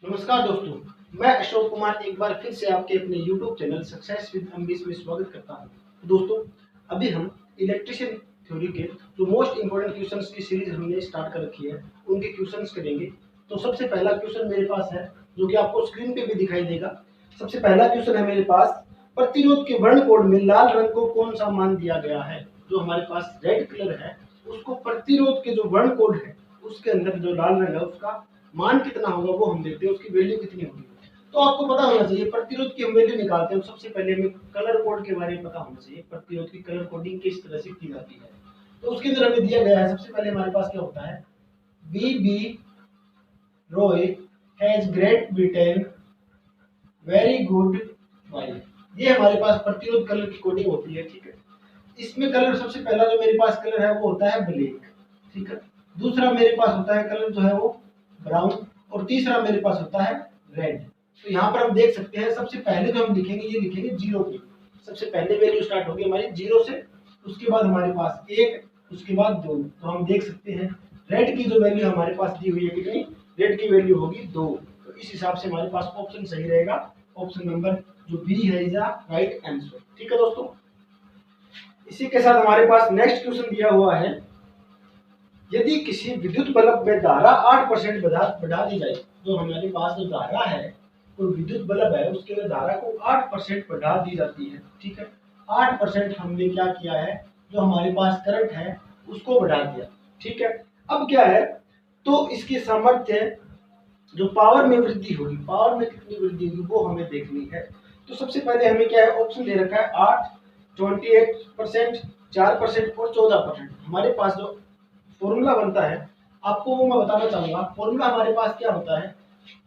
नमस्कार दोस्तों, मैं अशोक कुमार एक बार फिर से आपके अपने YouTube चैनल सक्सेस विद एमबीस में स्वागत करता हूं। तो दोस्तों, अभी हम इलेक्ट्रिशियन थ्योरी के जो मोस्ट इंपोर्टेंट क्वेश्चंस की सीरीज हमने स्टार्ट कर रखी है, उनके क्वेश्चंस करेंगे। तो सबसे पहला क्वेश्चन मेरे पास है, जो कि आपको स्क्रीन पे भी दिखाई देगा। सबसे पहला क्वेश्चन है मेरे पास, प्रतिरोध के वर्ण कोड में लाल रंग को कौन सा मान दिया गया है। जो हमारे पास रेड कलर है, उसको प्रतिरोध के जो वर्ण कोड है उसके अंदर जो लाल रंग है उसका मान कितना होगा वो हम देखते हैं, उसकी वैल्यू कितनी होगी। तो आपको पता होना चाहिए, प्रतिरोध की हम वैल्यू निकालते हैं। सबसे पहले हमें कलर कोड के बारे में पता होना चाहिए, प्रतिरोध की कलर कोडिंग किस तरह से की जाती है। तो उसके अंदर हमें दिया गया है, सबसे पहले हमारे पास क्या होता है, B B Roy has Great Britain very good why. ये हमारे पास प्रतिरोध कलर की कोडिंग होती है, ठीक है। इसमें कलर, सबसे पहला जो मेरे पास कलर है वो होता है ब्लैक, ठीक है। दूसरा मेरे पास होता है कलर जो है वो ब्राउन, और तीसरा मेरे पास होता है रेड। तो यहाँ पर हम देख सकते हैं, सबसे पहले जो हम लिखेंगे ये लिखेंगे जीरो पे। सबसे पहले वैल्यू स्टार्ट होगी हमारी जीरो से, उसके बाद हमारे पास एक, उसके बाद दो। तो हम देख सकते हैं रेड की जो वैल्यू हमारे पास दी हुई है कितनी, रेड की वैल्यू होगी 2। तो इस हिसाब से हमारे पास ऑप्शन सही रहेगा, ऑप्शन नंबर जो बी है इज द राइट आंसर, ठीक है दोस्तों। इसी के साथ हमारे पास नेक्स्ट क्वेश्चन दिया हुआ है, यदि किसी विद्युत बल्ब में धारा 8% बढ़ा दी जाए। जो हमारे पास जो धारा है, कोई विद्युत बल्ब है उसके अंदर धारा को 8% बढ़ा दी जाती है, ठीक है। 8% हमने क्या किया है, जो हमारे पास करंट है उसको बढ़ा दिया, ठीक है। अब क्या है, तो इसकी सामर्थ्य जो पावर में वृद्धि होगी, पावर में कितनी वृद्धि होगी वो हमें देखनी है। तो सबसे पहले हमें क्या है, ऑप्शन दे रखा है 8, 28%, 4% और 14%। हमारे पास जो फॉर्मूला बनता है आपको वो मैं बताना चाहूंगा। फॉर्मूला हमारे पास क्या होता है,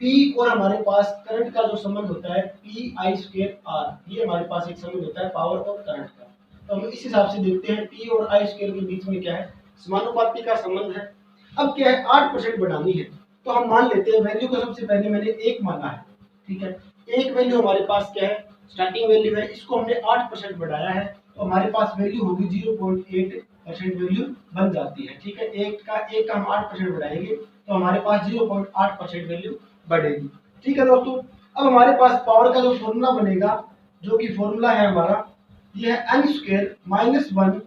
पी और हमारे पास करंट का जो संबंध होता है पी आई स्क्वायर आर, ये हमारे पास एक संबंध होता है पावर और करंट का। तो हम इस हिसाब से देखते हैं, पी और आई स्क्वायर के बीच में क्या है, समानुपाती का संबंध है। अब क्या है, 8% बढ़ानी है, तो हम मान लेते हैं वैल्यू को, सबसे पहले मैंने 1 माना है, ठीक है। एक वैल्यू हमारे पास क्या है, स्टार्टिंग वैल्यू है, इसको हमने 8% बढ़ाया है, तो हमारे पास वैल्यू होगी 0.8% वैल्यू बन जाती है, ठीक है। एक का हम 8% बढ़ाएंगे तो हमारे पास 0.8% वैल्यू बढ़ेगी, ठीक है दोस्तों। अब हमारे पास पावर का जो फॉर्मूला बनेगा, जो कि फॉर्मूला है हमारा, ये है n स्क्वायर माइनस 1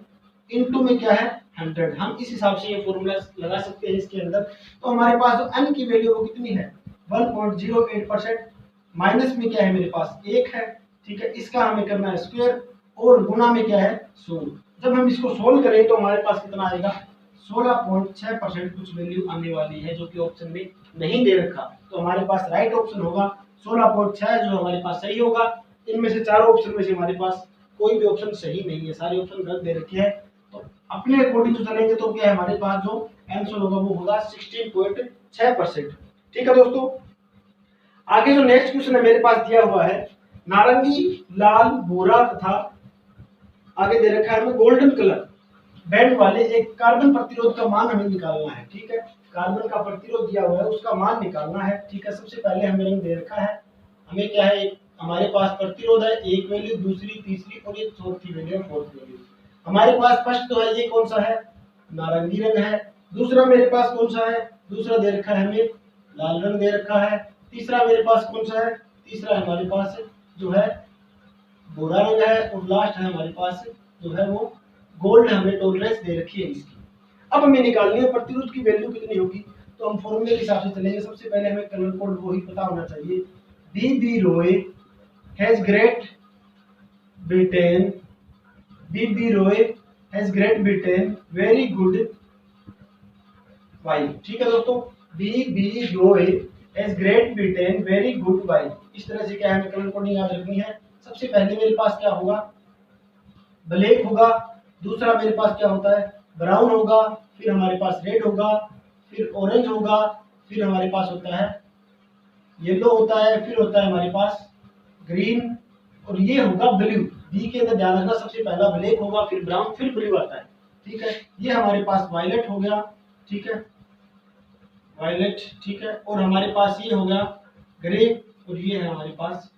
इंटू में क्या है 100। हम इस हिसाब से ये फॉर्मूला लगा सकते हैं इसके अंदर। तो हमारे पास जो n की वैल्यू वो कितनी है, 1.08%, माइनस में क्या है मेरे पास 1 है, ठीक है। इसका हमें करना है स्क्वायर, और गुना में क्या है 100। जब हम इसको सोल्व करें तो हमारे पास कितना आएगा, 16.6% कुछ वैल्यू आने वाली है, जो कि ऑप्शन में नहीं दे रखा। तो हमारे पास राइट ऑप्शन होगा 16.6, जो हमारे पास सही होगा। इनमें से चारों ऑप्शन में से हमारे पास कोई भी ऑप्शन सही नहीं है, सारे ऑप्शन गलत दे रखे हैं। तो अपने अकॉर्डिंग जो चलेंगे तो क्या है, हमारे पास जो आंसर होगा वो होगा 16.6%, ठीक है दोस्तों। आगे जो नेक्स्ट क्वेश्चन है मेरे पास दिया हुआ है, नारंगी, लाल, भूरा तथा आगे दे रखा है हमें गोल्डन कलर बैंड वाले एक कार्बन प्रतिरोध का मान हमें निकालना है, ठीक है। कार्बन का प्रतिरोध दिया हुआ है, उसका मान निकालना है, ठीक है। सबसे पहले हमें रंग दे रखा है, हमें क्या है, एक हमारे पास प्रतिरोध है, एक वैल्यू, दूसरी, तीसरी और ये चौथी वैल्यू, फोर्थ वैल्यू। हमारे पास फर्स्ट तो है, ये कौन सा है, नारंगी रंग है। दूसरा मेरे पास कौन सा है, दूसरा दे रखा है हमें लाल रंग दे रखा है। तीसरा मेरे पास कौन सा है, तीसरा हमारे पास जो है भूरा रंग है, और लास्ट है हमारे पास जो है वो गोल्ड, हमें टॉलरेंस दे रखी है इसकी। अब हमें निकालनी है प्रतिरोध की वैल्यू कितनी होगी, तो हम फॉर्मूले के हिसाब से चलेंगे। सबसे पहले हमें कलर कोड वो ही पता होना चाहिए, B B Roy has Great Britain, B B Roy has Great Britain very good why, ठीक है दोस्तों। B B Roy has Great Britain very good why, इस तरह से क्या है, हमें कलर कोडिंग याद रखनी है। सबसे पहले मेरे पास क्या होगा, ब्लैक होगा। दूसरा मेरे पास क्या होता है, ब्राउन होगा। फिर हमारे पास रेड होगा, फिर ऑरेंज होगा, फिर हमारे पास होता है येलो होता है, फिर होता है हमारे पास ग्रीन, और ये होगा ब्लू। बी के अंदर ध्यान रखना, सबसे पहला ब्लैक होगा, फिर ब्राउन, फिर ब्लू आता है, ठीक है। ये हमारे पास वायलेट हो गया, ठीक है, वायलेट, ठीक है। और हमारे पास ये हो गया ग्रे, और ये है हमारे पास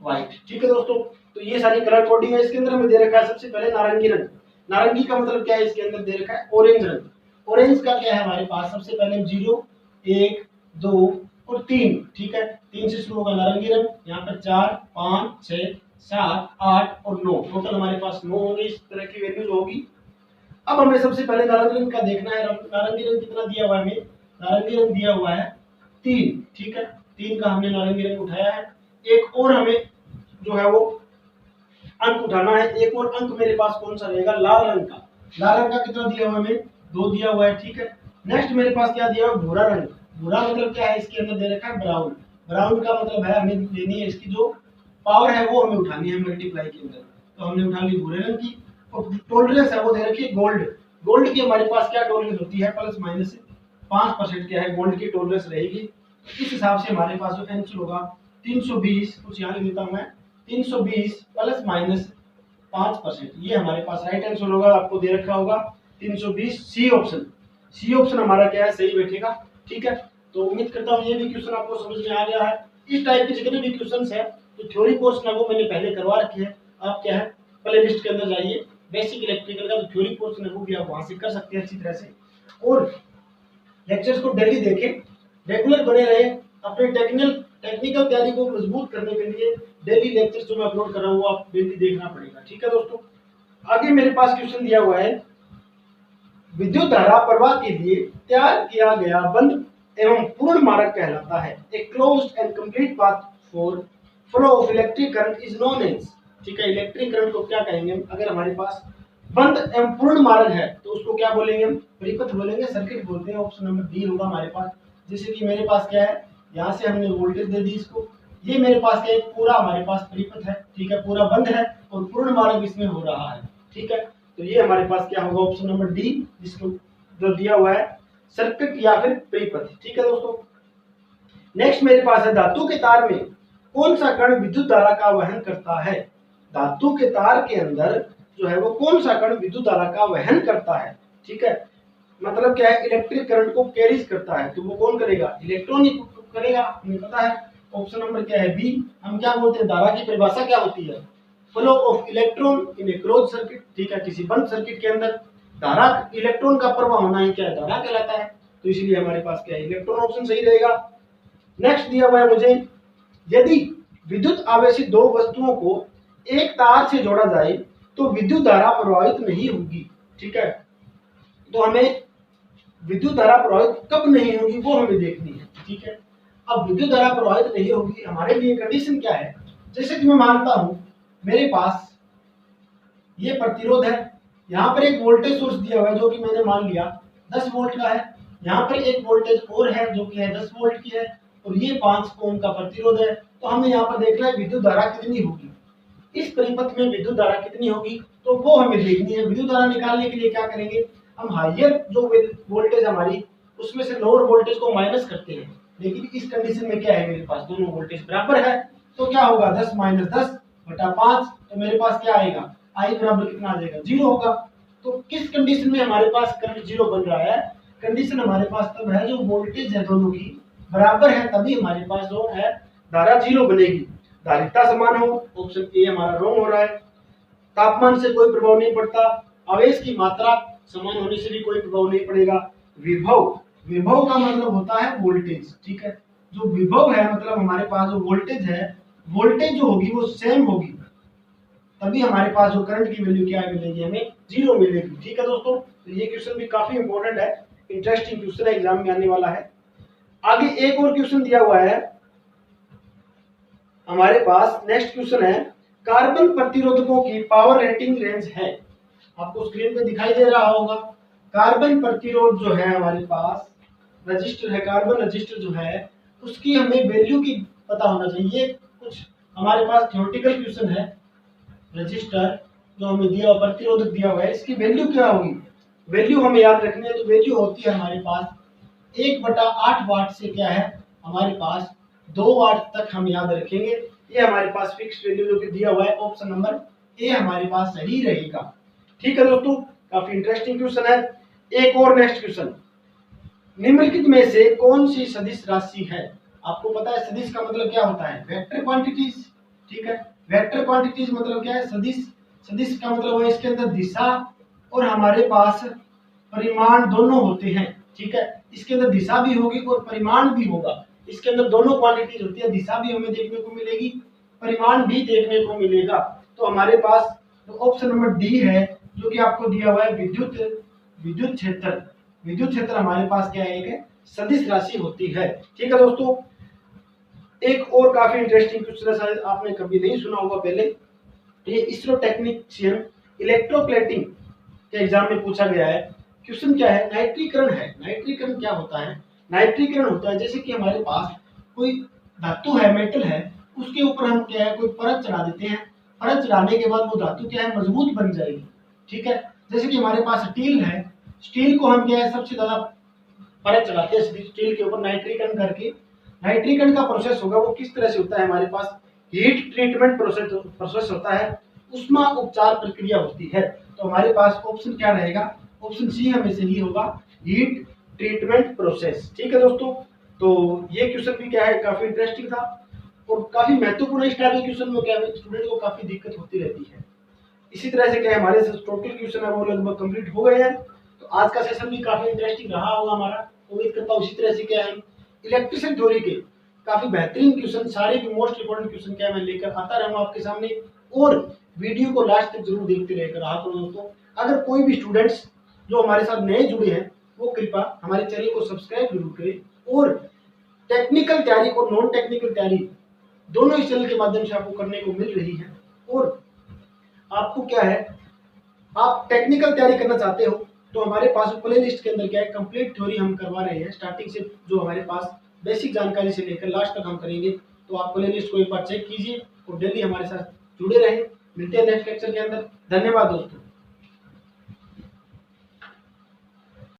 व्हाइट, ठीक है दोस्तों। तो ये सारी कलर कोडिंग है। इसके अंदर हमें दे रखा है सबसे पहले नारंगी रंग। नारंगी का मतलब क्या है, इसके अंदर दे रखा है ऑरेंज रंग। ऑरेंज का क्या है हमारे पास, सबसे पहले 0, 1, 2 और 3, ठीक है। 3 से शुरू होगा नारंगी रंग, यहाँ पर 4, 5, 6, 7, 8 और 9, टोटल हमारे पास 9 होंगे इस तरह की वैल्यूज होगी। अब हमें सबसे पहले नारंगी रंग का देखना है। नारंगी रंग कितना दिया हुआ है हमें? नारंगी रंग दिया हुआ है 3, ठीक है। 3 का हमने नारंगी रंग उठाया है। एक और हमें जो है वो अंक उठाना है। एक और अंक मेरे पास कौन सा रहेगा? लाल रंग का। लाल रंग का कितना दिया हुआ है हमें? 2 दिया हुआ है, ठीक है। नेक्स्ट मेरे पास क्या दिया हुआ है? भूरा रंग। भूरा मतलब क्या है? इसके अंदर दे रखा है ब्राउन। ब्राउन का मतलब है हमें लेनी है इसकी जो पावर है वो हमें उठानी है मल्टीप्लाई के अंदर, तो हमने उठा ली भूरे रंग की। और टॉलरेंस है वो दे रखी है गोल्ड। गोल्ड की हमारे पास क्या टॉलरेंस होती है? प्लस माइनस 5% क्या है गोल्ड की टॉलरेंस रहेगी। इस हिसाब से हमारे पास जो आंसर होगा 320, कुछ यहाँ लिख देता हूँ मैं, 320 प्लस माइनस 5%, ये हमारे पास राइट आंसर होगा। आपको दे रखा होगा 320, सी ऑप्शन। सी ऑप्शन हमारा क्या है? सही बैठेगा, ठीक है। तो उम्मीद करता हूँ ये भी क्वेश्चन आपको समझ में आ गया है। इस टाइप के जितने भी क्वेश्चन है तो थ्योरी पोर्शन है वो मैंने पहले करवा रखी है। आप क्या है प्ले लिस्ट के अंदर जाइए, बेसिक इलेक्ट्रिकल का जो थ्योरी पोर्शन है वो भी आप वहां से कर सकते हैं अच्छी तरह से। और लेक्चर्स को डेली देखें, रेगुलर बने रहे। अपने टेक्निकल तैयारी को मजबूत करने के लिए डेली लेक्चर्स जो मैं अपलोड कर रहा हूँ वो आप डेली देखना पड़ेगा, ठीक है दोस्तों। आगे मेरे पास क्वेश्चन दिया हुआ है, विद्युत धारा प्रवाह के लिए तैयार किया गया बंद एवं पूर्ण मार्ग कहलाता है। A closed and complete path for flow of electric current is known as, ठीक है। इलेक्ट्रिक करंट को क्या कहेंगे? अगर हमारे पास बंद एवं पूर्ण मार्ग है तो उसको क्या बोलेंगे? हम परिपथ बोलेंगे, सर्किट बोलते हैं। ऑप्शन नंबर डी होगा हमारे पास। जैसे कि मेरे पास क्या है, यहाँ से हमने वोल्टेज दे दी इसको, ये मेरे पास क्या है? पूरा हमारे पास परिपथ है, ठीक है। पूरा बंद है और पूर्ण मार्ग इसमें हो रहा है, ठीक है। तो ये हमारे पास क्या होगा? ऑप्शन नंबर डी, जिसको जो दिया हुआ है सर्किट या फिर परिपथ, ठीक है दोस्तों। नेक्स्ट मेरे पास है, धातु के तार में कौन सा कण विद्युत धारा का वहन करता है? धातु के तार के अंदर जो है वो कौन सा कण विद्युत धारा का वहन करता है, ठीक है। मतलब क्या है? इलेक्ट्रिक करंट को कैरीज करता है, तो वो कौन करेगा? इलेक्ट्रॉन ही करेगा, हमें पता है। ऑप्शन नंबर क्या है? बी। हम क्या बोलते हैं? धारा की परिभाषा क्या होती है? Flow of electron in A close circuit, ठीक है। किसी बंद सर्किट के अंदर धारा, इलेक्ट्रॉन का प्रवाह होना ही क्या है? धारा कहलाता है। तो इसलिए हमारे पास क्या है? इलेक्ट्रॉन ऑप्शन सही रहेगा। नेक्स्ट दिया हुआ है मुझे, यदि विद्युत आवेशित दो वस्तुओं को एक तार से जोड़ा जाए तो विद्युत धारा प्रवाहित नहीं होगी, ठीक है। तो हमें विद्युत धारा प्रवाहित कब नहीं होगी वो हमें देखनी है, ठीक है। अब विद्युत धारा प्रवाहित नहीं होगी हमारे लिए कंडीशन क्या है? जैसे कि मैं मानता हूं मेरे पास ये प्रतिरोध है, यहाँ पर एक वोल्टेज सोर्स दिया हुआ है जो कि मैंने मान लिया 10 वोल्ट का है। यहाँ पर एक वोल्टेज और है जो कि है 10 वोल्ट की है, और ये 5 ओम का प्रतिरोध है। तो हमें यहाँ पर देखना है विद्युत धारा कितनी होगी, इस परिपथ में विद्युत धारा कितनी होगी, तो वो हमें देखनी है। विद्युत धारा निकालने के लिए क्या करेंगे? हम हाइयर जो वोल्टेज हमारी उसमें से लोअर वोल्टेज को माइनस करते हैं। लेकिन इस कंडीशन में क्या है? मेरे पास दोनों वोल्टेज बराबर है, तो क्या होगा? 10 माइनस 10 बटा 5, तो मेरे पास क्या आएगा? आई बराबर कितना आ जाएगा? 0 होगा। तो किस कंडीशन में हमारे पास करंट 0 बन रहा है? कंडीशन हमारे पास तब है जो वोल्टेज है दोनों की बराबर है, तभी हमारे पास जो है धारा 0 बनेगी। धारिता समान हो, ऑप्शन ए हमारा रॉन्ग हो रहा है। तापमान से कोई प्रभाव नहीं पड़ता, आवेश की मात्रा समान होने से भी कोई प्रभाव नहीं पड़ेगा। विभव, विभव का मतलब होता है वोल्टेज, ठीक है। जो विभव है मतलब हमारे पास जो वोल्टेज है, वोल्टेज जो होगी वो सेम होगी, तभी हमारे पास जो करंट की वैल्यू क्या मिलेगी? हमें 0 मिलेगी, ठीक है दोस्तों। तो ये क्वेश्चन भी काफी इंपॉर्टेंट है, इंटरेस्टिंग क्वेश्चन है, एग्जाम में आने वाला है। आगे एक और क्वेश्चन दिया हुआ है हमारे पास। नेक्स्ट क्वेश्चन है, कार्बन प्रतिरोधकों की पावर रेटिंग रेंज है, आपको स्क्रीन पे दिखाई दे रहा होगा। कार्बन प्रतिरोध जो है हमारे पास रजिस्टर है, कार्बन रजिस्टर जो है उसकी हमें वैल्यू की पता होना चाहिए। कुछ हमारे पास थ्योरेटिकल क्वेश्चन है, रजिस्टर जो हमें दिया हुआ, प्रतिरोधक दिया हुआ है, इसकी वैल्यू क्या होगी? वैल्यू हमें याद रखनी है। तो वैल्यू होती है हमारे पास 1/8 वाट से क्या है हमारे पास 2 वाट तक हम याद रखेंगे। ये हमारे पास फिक्स वैल्यू जो कि दिया हुआ है, ऑप्शन नंबर ए हमारे पास सही रहेगा, ठीक है दोस्तों। काफी इंटरेस्टिंग क्वेश्चन है। एक और नेक्स्ट क्वेश्चन, निम्नलिखित में से कौन सी सदिश राशि है? आपको पता है सदिश का मतलब क्या होता है? वेक्टर क्वांटिटीज, ठीक है। वेक्टर क्वांटिटीज मतलब क्या है? सदिश। सदिश का मतलब है इसके अंदर दिशा और हमारे पास परिमाण दोनों होते हैं, ठीक है। इसके अंदर दिशा भी होगी और परिमाण भी होगा। इसके अंदर दोनों क्वांटिटीज होती है, दिशा भी हमें देखने को मिलेगी, परिमाण भी देखने को मिलेगा। तो हमारे पास ऑप्शन नंबर डी है जो कि आपको दिया हुआ है विद्युत क्षेत्र। विद्युत क्षेत्र हमारे पास क्या है, एक सदिश राशि होती है। ठीक है दोस्तों, एक और काफी इंटरेस्टिंग क्वेश्चन है, शायद आपने कभी नहीं सुना होगा पहले। ये इसरो टेक्नीशियन इलेक्ट्रोप्लेटिंग के एग्जाम में पूछा गया है। क्वेश्चन क्या है, नाइट्रीकरण है। नाइट्रीकरण क्या होता है? नाइट्रीकरण होता है जैसे कि हमारे पास कोई धातु है, मेटल है, उसके ऊपर हम क्या है कोई परत चढ़ा देते हैं। परत चढ़ाने के बाद वो धातु क्या है, मजबूत बन जाएगी। ठीक है, जैसे कि हमारे पास स्टील है, स्टील को हम क्या है सबसे ज्यादा परत चढ़ाते हैं स्टील के ऊपर नाइट्रीकरण करके। नाइट्रीकरण का प्रोसेस होगा वो किस तरह से होता है, हमारे पास हीट ट्रीटमेंट प्रोसेस होता है, उष्मा उपचार प्रक्रिया होती है। तो हमारे पास ऑप्शन क्या रहेगा, ऑप्शन सी हमें सही होगा, हीट ट्रीटमेंट प्रोसेस। ठीक है दोस्तों, तो ये क्वेश्चन भी क्या है काफी इंटरेस्टिंग था और काफी महत्वपूर्ण। इस टाइप के क्वेश्चन में क्या है स्टूडेंट को काफी दिक्कत होती रहती है। इसी तरह से क्या है हमारे टोटल क्वेश्चन है वो लगभग कंप्लीट हो गए हैं। तो आज का सेशन भी काफी इंटरेस्टिंग रहा होगा हमारा, उम्मीद करता हूँ। इसी तरह से क्या है इलेक्ट्रिशियन थ्योरी के काफी बेहतरीन क्वेश्चन, सारे भी मोस्ट इंपोर्टेंट क्वेश्चन क्या मैं लेकर आता रहूंगा आपके सामने, और वीडियो को लास्ट तक जरूर देखते रहकर रहा करो दोस्तों। अगर कोई भी स्टूडेंट्स जो हमारे साथ नए जुड़े हैं वो कृपया हमारे चैनल को सब्सक्राइब जरूर करें। और टेक्निकल तैयारी और नॉन टेक्निकल तैयारी दोनों इस चैनल के माध्यम से आपको करने को मिल रही है। और आपको क्या है, आप टेक्निकल तैयारी करना चाहते हो तो हमारे पास प्ले लिस्ट के अंदर क्या है कंप्लीट थ्योरी हम करवा रहे हैं, स्टार्टिंग से जो हमारे पास बेसिक जानकारी से लेकर लास्ट तक हम करेंगे। तो आप प्ले लिस्ट को एक बार चेक कीजिए और डेली हमारे साथ जुड़े रहें। मिलते हैं नेक्स्ट लेक्चर के अंदर। धन्यवाद दोस्तों।